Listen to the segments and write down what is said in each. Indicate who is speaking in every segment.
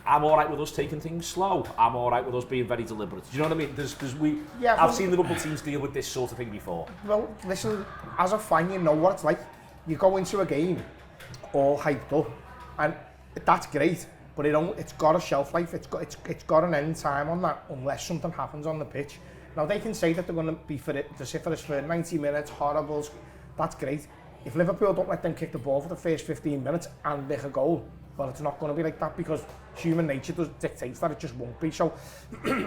Speaker 1: I'm all right with us taking things slow. I'm all right with us being very deliberate. Do you know what I mean? I've seen Liverpool teams deal with this sort of thing before.
Speaker 2: Well, listen, as a fan, you know what it's like. You go into a game all hyped up, and that's great, but it's got a shelf life. It's got an end time on that unless something happens on the pitch. Now they can say that they're going to be to sit for us for 90 minutes, horribles. That's great. If Liverpool don't let them kick the ball for the first 15 minutes and nick a goal, well, it's not going to be like that because human nature dictates that it just won't be. So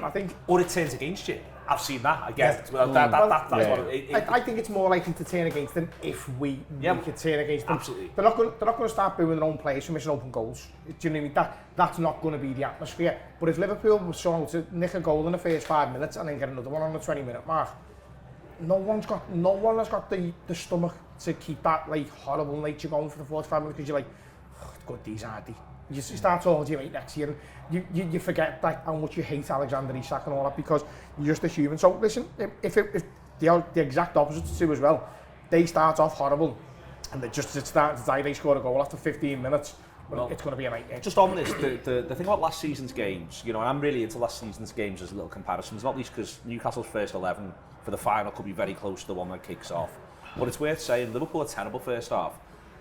Speaker 2: I think...
Speaker 1: Or it turns against you. I've seen that, I guess.
Speaker 2: Yeah.
Speaker 1: That's what
Speaker 2: I think it's more likely to turn against them if we could turn against them.
Speaker 1: Absolutely.
Speaker 2: They're not going to start booing their own players for missing open goals. Do you know what I mean? That's not going to be the atmosphere. But if Liverpool was so to nick a goal in the first 5 minutes and then get another one on the 20-minute mark, no one has got the stomach to keep that like horrible nature going for the 45 minutes because you're like, oh, good, these aren't they? You start talking to your mate next year and you forget that how much you hate Alexander Isak and all that because you're just a human. So listen, if the exact opposite to as well, they start off horrible and they just start to die, they score a goal after 15 minutes. Well, it's going to be a nightmare.
Speaker 1: Just on this, the thing about last season's games, you know, and I'm really into last season's games as a little comparisons, not least because Newcastle's first 11 for the final could be very close to the one that kicks off. But it's worth saying, Liverpool are terrible first half,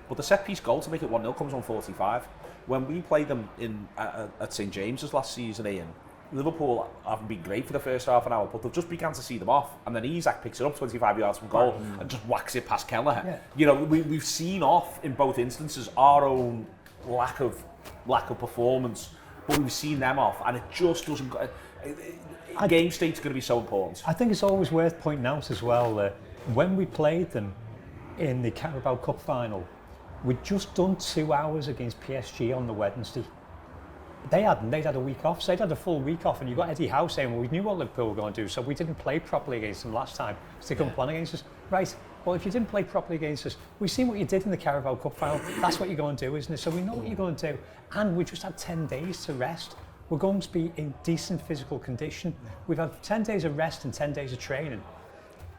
Speaker 1: but the set-piece goal to make it 1-0 comes on 45. When we played them at St James's last season, Ian, Liverpool haven't been great for the first half an hour, but they've just began to see them off. And then Isak picks it up 25 yards from goal and just whacks it past Kelleher. Yeah. You know, we've seen off in both instances our own lack of performance, but we've seen them off, and it just doesn't. Game state's going to be so important.
Speaker 3: I think it's always worth pointing out as well that when we played them in the Carabao Cup final, we'd just done 2 hours against PSG on the Wednesday. They'd had a week off, so they'd had a full week off, and you got Eddie Howe saying, well, we knew what Liverpool were going to do, so we didn't play properly against them last time, so they couldn't plan against us. Right, well, if you didn't play properly against us, we've seen what you did in the Carabao Cup final, that's what you're going to do, isn't it? So we know what you're going to do, and we just had 10 days to rest. We're going to be in decent physical condition. We've had 10 days of rest and 10 days of training.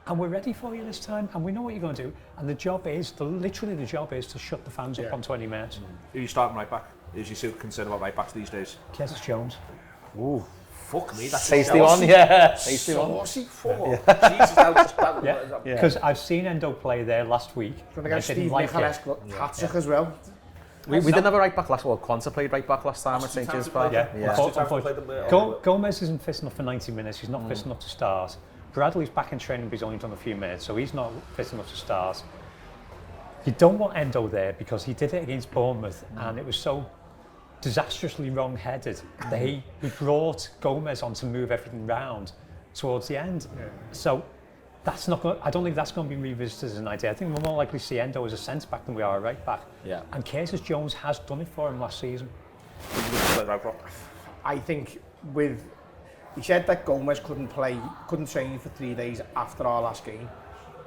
Speaker 3: And we're ready for you this time, and we know what you're going to do. And the job is, literally the job is to shut the fans up on 20 minutes.
Speaker 1: Who are you starting right back? Is you still concerned about right backs these days?
Speaker 3: Curtis Jones.
Speaker 1: Ooh, fuck me, that's
Speaker 4: tasty one, yeah.
Speaker 1: Tasty one. Saucy for.
Speaker 3: Because I've seen Endo play there last week.
Speaker 2: Going to get Steve Nicholas hat-trick as well.
Speaker 4: We didn't have a right back last. Well, Quanta played right back last time at St James Park.
Speaker 3: Gomez isn't fit enough for 90 minutes. He's not fit enough to start. Bradley's back in training, but he's only done a few minutes, so he's not fit enough to start. You don't want Endo there because he did it against Bournemouth, and it was so disastrously wrong-headed that he brought Gomez on to move everything round towards the end. Yeah. So that's not. I don't think that's going to be revisited as an idea. I think we're more likely to see Endo as a centre back than we are a right back.
Speaker 4: Yeah.
Speaker 3: And Curtis Jones has done it for him last season.
Speaker 2: I think he said that Gomez couldn't train for 3 days after our last game,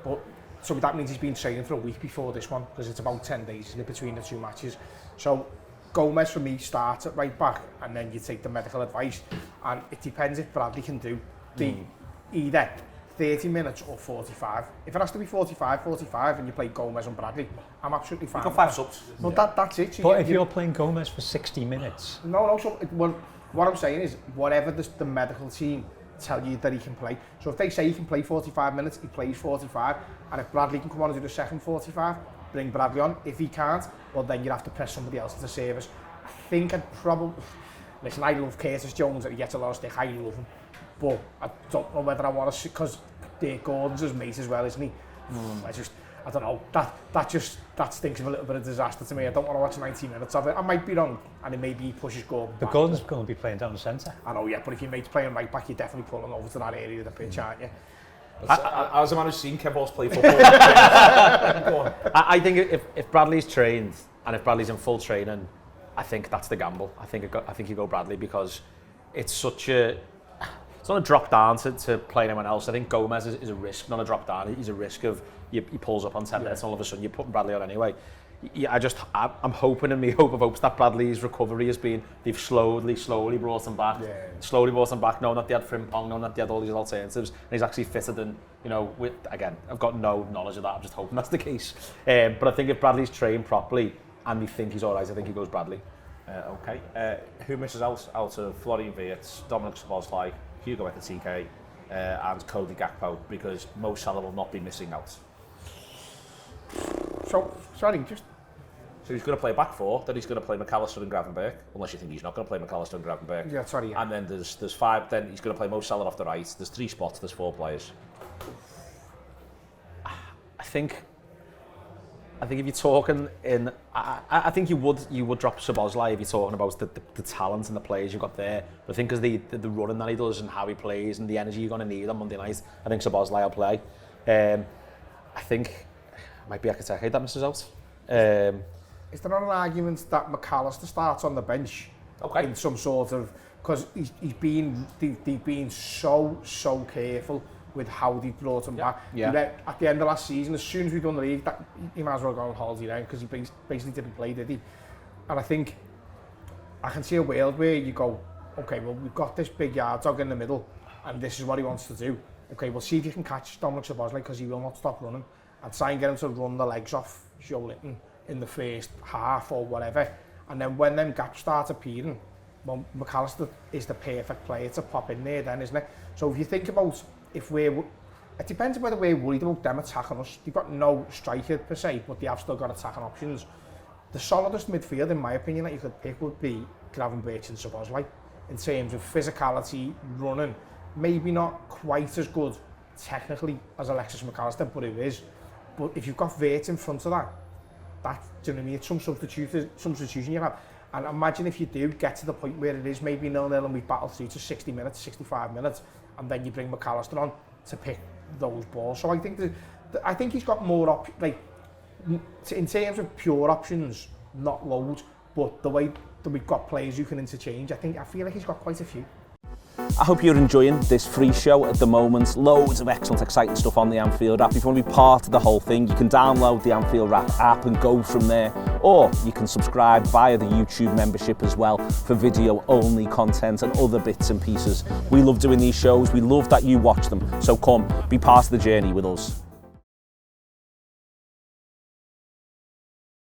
Speaker 2: but so that means he's been training for a week before this one because it's about 10 days in between the two matches. So Gomez for me starts at right back, and then you take the medical advice, and it depends if Bradley can do either 30 minutes or 45. If it has to be 45 and you play Gomez and Bradley, I'm absolutely fine.
Speaker 1: You've got 5 subs.
Speaker 2: Well, that's it. So
Speaker 3: but if you're playing Gomez for 60 minutes...
Speaker 2: No, so what I'm saying is, whatever the medical team tell you that he can play. So if they say he can play 45 minutes, he plays 45, and if Bradley can come on and do the second 45, bring Bradley on. If he can't, well then you'd have to press somebody else into service. I think I'd probably... Listen, I love Curtis Jones, and he gets a lot of stick, I love him. But I don't know whether I want to, because Gordon's his mate as well, isn't he? I don't know, that stinks of a little bit of disaster to me. I don't want to watch 90 minutes of it. I might be wrong, and it maybe he pushes Gordon
Speaker 3: back. But Gordon's going to be playing down the centre.
Speaker 2: I know, yeah, but if your mate's playing right back, you're definitely pulling over to that area of the pitch, aren't you?
Speaker 1: As a man who's seen Kev Walsh play football,
Speaker 4: I think if Bradley's trained, and if Bradley's in full training, I think that's the gamble. I think you go Bradley because it's such a... It's not a drop down to play anyone else. I think Gomez is a risk, not a drop down. He's a risk of he pulls up on 10 minutes and all of a sudden you're putting Bradley on anyway. I'm hoping in me hope of hopes that Bradley's recovery has been, they've slowly brought him back. Yeah. Slowly brought him back, knowing that they had Frimpong, knowing that they had all these alternatives, and he's actually fitter than, again, I've got no knowledge of that, I'm just hoping that's the case. But I think if Bradley's trained properly and we think he's alright, I think he goes Bradley.
Speaker 1: Okay. Who misses out of Florian Wirtz, Dominic Szoboszlai, Hugo Ekitike, and Cody Gakpo, because Mo Salah will not be missing out.
Speaker 2: So, sorry, just...
Speaker 1: So he's going to play back four, then he's going to play McAllister and Gravenberch, unless you think he's not going to play McAllister and Gravenberch.
Speaker 2: Yeah, sorry. Yeah.
Speaker 1: And then there's 5, then he's going to play Mo Salah off the right. There's 3 spots, there's 4 players.
Speaker 4: I think if you're talking in, I think you would drop Szoboszlai if you're talking about the talent and the players you've got there. But I think because the running that he does and how he plays and the energy you're going to need on Monday night, I think Szoboszlai will play. I think it might be Ekitike that misses out.
Speaker 2: Is there not an argument that McAllister starts on the bench in some sort of, because they've been so careful with how they brought him back.
Speaker 4: Yeah.
Speaker 2: At the end of last season, as soon as we done the league, he might as well go on holiday now because he basically didn't play, did he? And I think I can see a world where you go, okay, well, we've got this big yard dog in the middle and this is what he wants to do. Okay, we'll see if you can catch Dominic Szoboszlai because he will not stop running, and try and get him to run the legs off Joe Linton in the first half or whatever. And then when them gaps start appearing, well, McAllister is the perfect player to pop in there then, isn't it? So if you think about it depends on whether we're worried about them attacking us. They've got no striker per se, but they have still got attacking options. The solidest midfield, in my opinion, that you could pick would be Gravenberch and Szoboszlai in terms of physicality, running. Maybe not quite as good technically as Alexis McAllister, but it is. But if you've got Wirtz in front of that, do you know what I mean? It's some substitution you have. And imagine if you do get to the point where it is maybe 0-0 and we battle through to 60 minutes, 65 minutes, and then you bring McAllister on to pick those balls. So I think he's got more in terms of pure options, not loads, but the way that we've got players who can interchange, I feel like he's got quite a few.
Speaker 1: I hope you're enjoying this free show at the moment. Loads of excellent, exciting stuff on the Anfield app. If you want to be part of the whole thing, you can download the Anfield app and go from there. Or you can subscribe via the YouTube membership as well for video-only content and other bits and pieces. We love doing these shows. We love that you watch them. So come, be part of the journey with us.